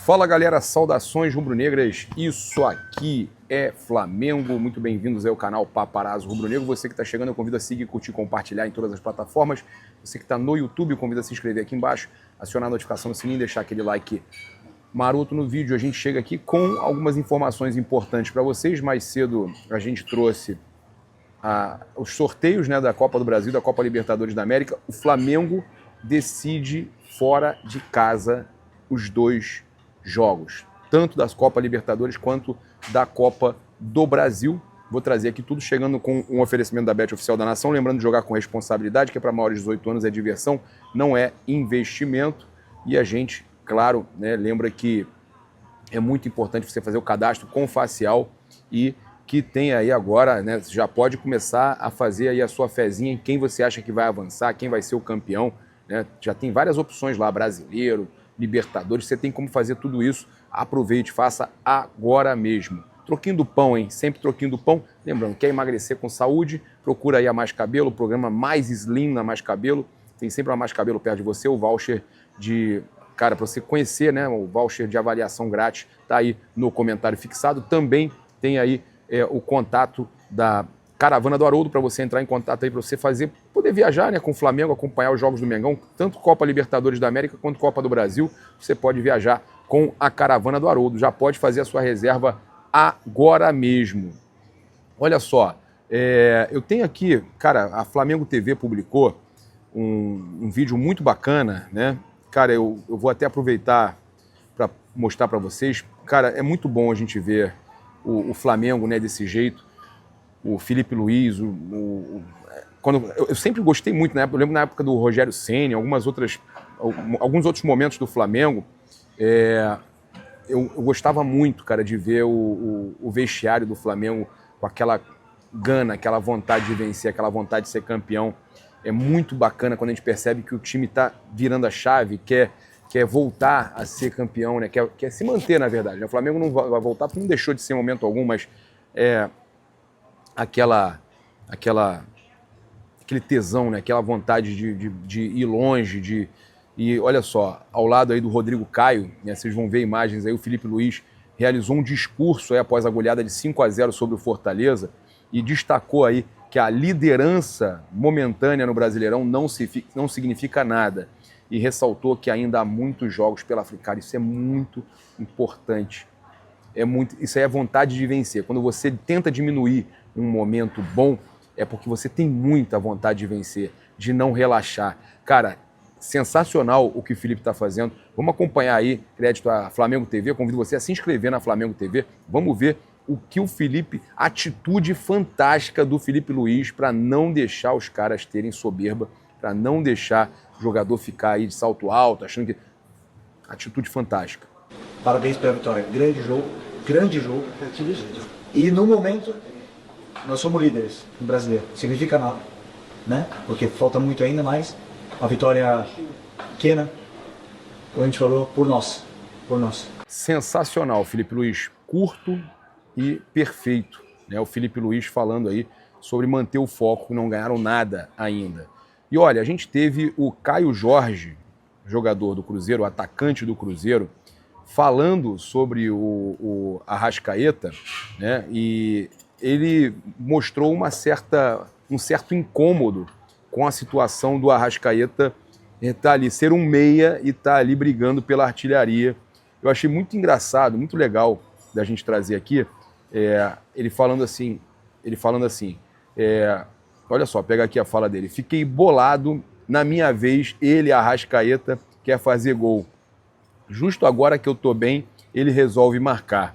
Fala galera, saudações rubro-negras, isso aqui é Flamengo, muito bem-vindos ao canal Paparazzo Rubro-Negro. Você que está chegando eu convido a seguir, curtir, compartilhar em todas as plataformas. Você que está no YouTube eu convido a se inscrever aqui embaixo, acionar a notificação no sininho, deixar aquele like maroto no vídeo. A gente chega aqui com algumas informações importantes para vocês. Mais cedo a gente trouxe os sorteios, né, da Copa do Brasil, da Copa Libertadores da América. O Flamengo decide fora de casa os dois jogos, tanto das Copa Libertadores quanto da Copa do Brasil. Vou trazer aqui tudo chegando com um oferecimento da Bet Oficial da Nação, lembrando de jogar com responsabilidade, que é para maiores de 18 anos, é diversão, não é investimento. E a gente, claro, né, lembra que é muito importante você fazer o cadastro com facial e que tem aí agora, né, já pode começar a fazer aí a sua fezinha em quem você acha que vai avançar, quem vai ser o campeão, né? Já tem várias opções lá, brasileiro, Libertadores, você tem como fazer tudo isso. Aproveite, faça agora mesmo. Troquinho do pão, hein? Sempre troquinho do pão. Lembrando, quer emagrecer com saúde? Procura aí a Mais Cabelo, o programa mais slim na Mais Cabelo. Tem sempre uma Mais Cabelo perto de você, o voucher de... Cara, para você conhecer, né? O voucher de avaliação grátis tá aí no comentário fixado. Também tem aí o contato da Caravana do Haroldo para você entrar em contato aí, para você poder viajar, né, com o Flamengo, acompanhar os jogos do Mengão, tanto Copa Libertadores da América quanto Copa do Brasil. Você pode viajar com a Caravana do Haroldo. Já pode fazer a sua reserva agora mesmo. Olha só, eu tenho aqui, cara, a Flamengo TV publicou um vídeo muito bacana, né? Cara, eu vou até aproveitar para mostrar para vocês. Cara, é muito bom a gente ver o Flamengo, né, desse jeito. O Felipe Luiz, quando eu sempre gostei muito, né? Eu lembro na época do Rogério Ceni, alguns outros momentos do Flamengo, eu gostava muito, cara, de ver o vestiário do Flamengo com aquela gana, aquela vontade de vencer, aquela vontade de ser campeão. É muito bacana quando a gente percebe que o time está virando a chave, quer voltar a ser campeão, né? Quer se manter, na verdade. O Flamengo não vai voltar porque não deixou de ser em momento algum, mas aquele tesão, né? Aquela vontade de ir longe, e olha só, ao lado aí do Rodrigo Caio, né, vocês vão ver imagens aí, o Felipe Luiz realizou um discurso aí após a goleada de 5-0 sobre o Fortaleza e destacou aí que a liderança momentânea no Brasileirão não significa nada e ressaltou que ainda há muitos jogos pela frente. Cara, isso é muito importante. Isso aí é vontade de vencer. Quando você tenta diminuir um momento bom, é porque você tem muita vontade de vencer, de não relaxar. Cara, sensacional o que o Felipe está fazendo. Vamos acompanhar aí, crédito à Flamengo TV. Eu convido você a se inscrever na Flamengo TV. Vamos ver o que o Felipe, atitude fantástica do Felipe Luiz para não deixar os caras terem soberba, para não deixar o jogador ficar aí de salto alto, achando que... Atitude fantástica. Parabéns pela vitória. Grande jogo, grande jogo. E no momento, nós somos líderes no brasileiro. Significa nada, né? Porque falta muito ainda, mas uma vitória pequena, como a gente falou, por nós. Por nós. Sensacional, Felipe Luiz. Curto e perfeito, né? O Felipe Luiz falando aí sobre manter o foco, não ganharam nada ainda. E olha, a gente teve o Caio Jorge, jogador do Cruzeiro, o atacante do Cruzeiro, falando sobre o Arrascaeta, né? E ele mostrou um certo incômodo com a situação do Arrascaeta estar ali, ser um meia e estar ali brigando pela artilharia. Eu achei muito engraçado, muito legal da gente trazer aqui, ele falando assim, olha só, pega aqui a fala dele: fiquei bolado, na minha vez, ele, Arrascaeta, quer fazer gol. Justo agora que eu tô bem, ele resolve marcar.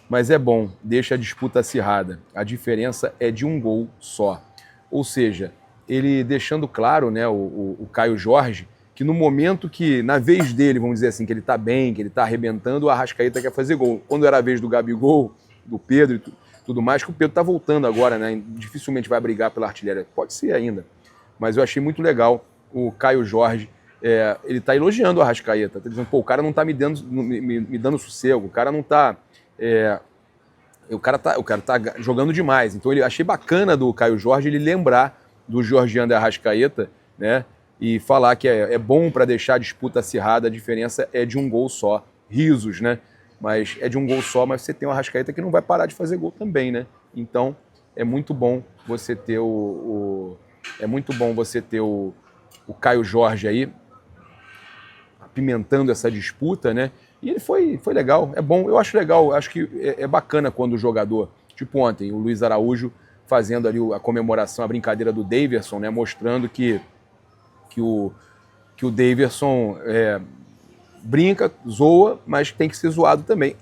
Mas é bom, deixa a disputa acirrada. A diferença é de um gol só. Ou seja, ele deixando claro, né, o Caio Jorge, que no momento que, na vez dele, vamos dizer assim, que ele tá bem, que ele tá arrebentando, o Arrascaeta quer fazer gol. Quando era a vez do Gabigol, do Pedro e tudo mais, que o Pedro tá voltando agora, né, dificilmente vai brigar pela artilharia. Pode ser ainda. Mas eu achei muito legal o Caio Jorge. Ele tá elogiando o Arrascaeta, tá dizendo, pô, o cara não tá me dando sossego, o cara não tá... O cara tá jogando demais. Então eu achei bacana do Caio Jorge ele lembrar do Georgiano de Arrascaeta, né? E falar que é bom para deixar a disputa acirrada, a diferença é de um gol só. risos, né? Mas é de um gol só, mas você tem o Arrascaeta que não vai parar de fazer gol também, né? Então é muito bom você ter o Caio Jorge aí apimentando essa disputa, né? E ele foi legal, é bom, eu acho legal, acho que é bacana quando o jogador, tipo ontem, o Luiz Araújo fazendo ali a comemoração, a brincadeira do Daverson, né? Mostrando que o Daverson brinca, zoa, mas tem que ser zoado também.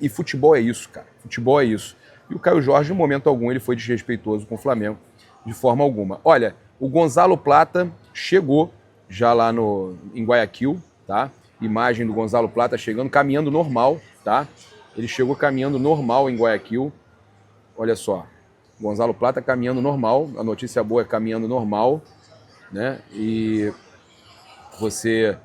E futebol é isso, cara. Futebol é isso. E o Caio Jorge, em momento algum, ele foi desrespeitoso com o Flamengo, de forma alguma. Olha, o Gonzalo Plata chegou já lá em Guayaquil, tá? Imagem do Gonzalo Plata chegando, caminhando normal, tá? Ele chegou caminhando normal em Guayaquil. Olha só, Gonzalo Plata caminhando normal. A notícia boa é caminhando normal, né? E você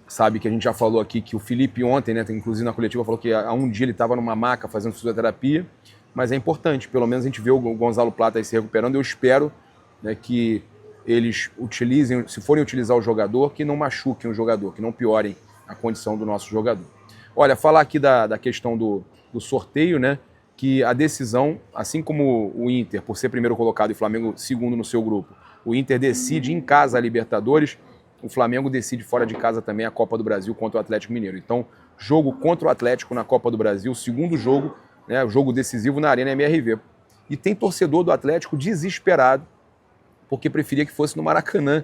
sabe que a gente já falou aqui que o Felipe ontem, né, inclusive na coletiva, falou que há um dia ele estava numa maca fazendo fisioterapia, mas é importante, pelo menos a gente vê o Gonzalo Plata aí se recuperando. Eu espero, né, que eles utilizem, se forem utilizar o jogador, que não machuquem o jogador, que não piorem a condição do nosso jogador. Olha, falar aqui da questão do sorteio, né, que a decisão, assim como o Inter, por ser primeiro colocado e o Flamengo segundo no seu grupo, o Inter decide em casa a Libertadores, o Flamengo decide fora de casa também a Copa do Brasil contra o Atlético Mineiro. Então, jogo contra o Atlético na Copa do Brasil, segundo jogo, né, jogo decisivo na Arena MRV. E tem torcedor do Atlético desesperado, porque preferia que fosse no Maracanã,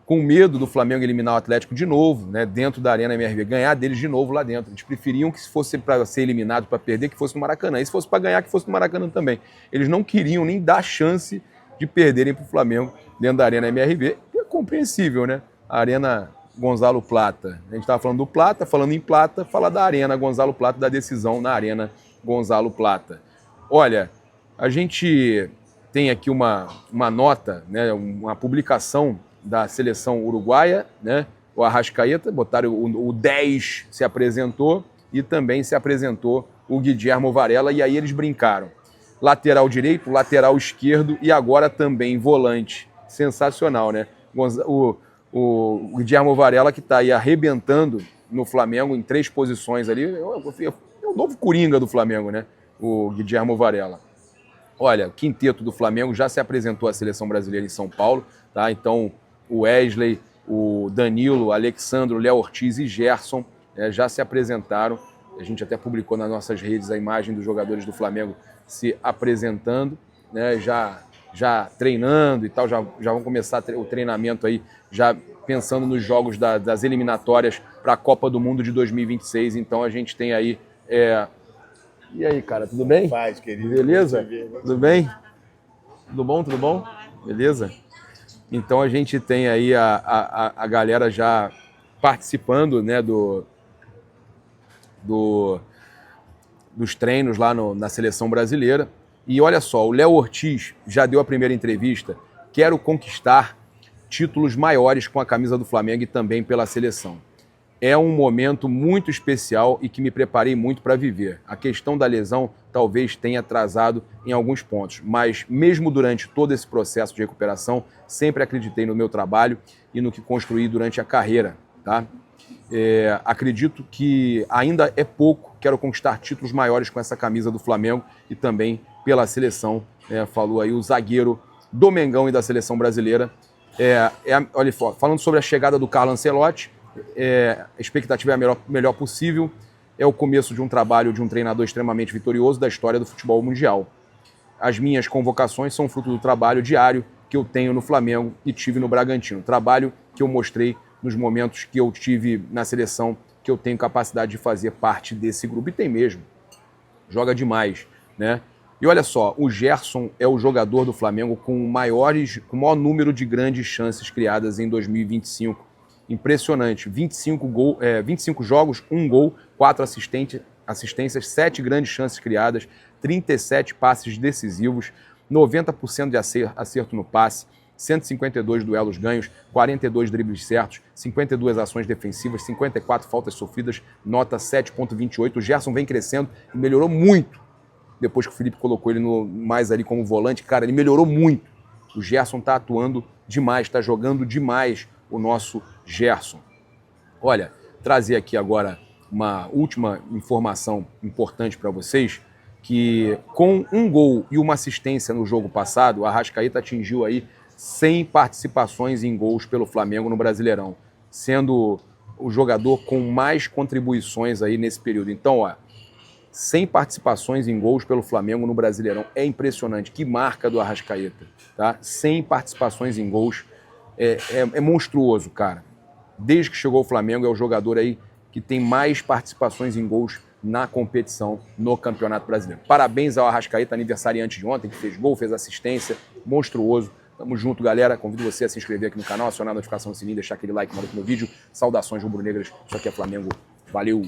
com medo do Flamengo eliminar o Atlético de novo, né, dentro da Arena MRV, ganhar deles de novo lá dentro. Eles preferiam que se fosse para ser eliminado, para perder, que fosse no Maracanã. E se fosse para ganhar, que fosse no Maracanã também. Eles não queriam nem dar chance de perderem para o Flamengo dentro da Arena MRV. É compreensível, né? A Arena Gonzalo Plata. A gente estava falando do Plata, falando em Plata, fala da Arena Gonzalo Plata, da decisão na Arena Gonzalo Plata. Olha, a gente tem aqui uma nota, né, uma publicação da seleção uruguaia, né, o Arrascaeta, botaram o 10 se apresentou e também se apresentou o Guilherme Varela, e aí eles brincaram. Lateral direito, lateral esquerdo e agora também volante. Sensacional, né? O Guilherme Varela, que está aí arrebentando no Flamengo em 3 posições ali, é o novo Coringa do Flamengo, né? O Guilherme Varela. Olha, o quinteto do Flamengo já se apresentou à seleção brasileira em São Paulo, tá? Então, o Wesley, o Danilo, o Alexandro, o Léo Ortiz e Gerson já se apresentaram. A gente até publicou nas nossas redes a imagem dos jogadores do Flamengo se apresentando, né? Já treinando e tal, já vão começar o treinamento aí, já pensando nos jogos das eliminatórias para a Copa do Mundo de 2026. Então a gente tem aí... E aí, cara, tudo bem? Paz, querido. Beleza? Tudo bem? Tudo bom, tudo bom? Beleza? Então a gente tem aí a galera já participando, né, dos treinos lá na seleção brasileira. E olha só, o Léo Ortiz já deu a primeira entrevista. Quero conquistar títulos maiores com a camisa do Flamengo e também pela seleção. É um momento muito especial e que me preparei muito para viver. A questão da lesão talvez tenha atrasado em alguns pontos, mas mesmo durante todo esse processo de recuperação, sempre acreditei no meu trabalho e no que construí durante a carreira, tá? Acredito que ainda é pouco, quero conquistar títulos maiores com essa camisa do Flamengo e também pela seleção, falou aí o zagueiro do Mengão e da seleção brasileira. Olha, falando sobre a chegada do Carlo Ancelotti, a expectativa é a melhor possível, é o começo de um trabalho de um treinador extremamente vitorioso da história do futebol mundial. As minhas convocações são fruto do trabalho diário que eu tenho no Flamengo e tive no Bragantino, trabalho que eu mostrei nos momentos que eu tive na seleção, que eu tenho capacidade de fazer parte desse grupo, e tem mesmo, joga demais, né? E olha só, o Gerson é o jogador do Flamengo com o maior número de grandes chances criadas em 2025. Impressionante, 25 jogos, 1 gol, 4 assistências, 7 grandes chances criadas, 37 passes decisivos, 90% de acerto no passe, 152 duelos ganhos, 42 dribles certos, 52 ações defensivas, 54 faltas sofridas, nota 7.28. O Gerson vem crescendo e melhorou muito depois que o Felipe colocou ele mais ali como volante. Cara, ele melhorou muito. O Gerson está atuando demais, está jogando demais o nosso Gerson. Olha, trazer aqui agora uma última informação importante para vocês, que com um gol e uma assistência no jogo passado, o Arrascaeta atingiu aí 100 participações em gols pelo Flamengo no Brasileirão, sendo o jogador com mais contribuições aí nesse período. Então, ó, 100 participações em gols pelo Flamengo no Brasileirão. É impressionante. Que marca do Arrascaeta, tá? 100 participações em gols. É monstruoso, cara. Desde que chegou ao Flamengo, é o jogador aí que tem mais participações em gols na competição no Campeonato Brasileiro. Parabéns ao Arrascaeta, aniversariante de ontem, que fez gol, fez assistência, monstruoso. Tamo junto, galera. Convido você a se inscrever aqui no canal, acionar a notificação do sininho, deixar aqui aquele like no vídeo. Saudações rubro-negras. Isso aqui é Flamengo. Valeu!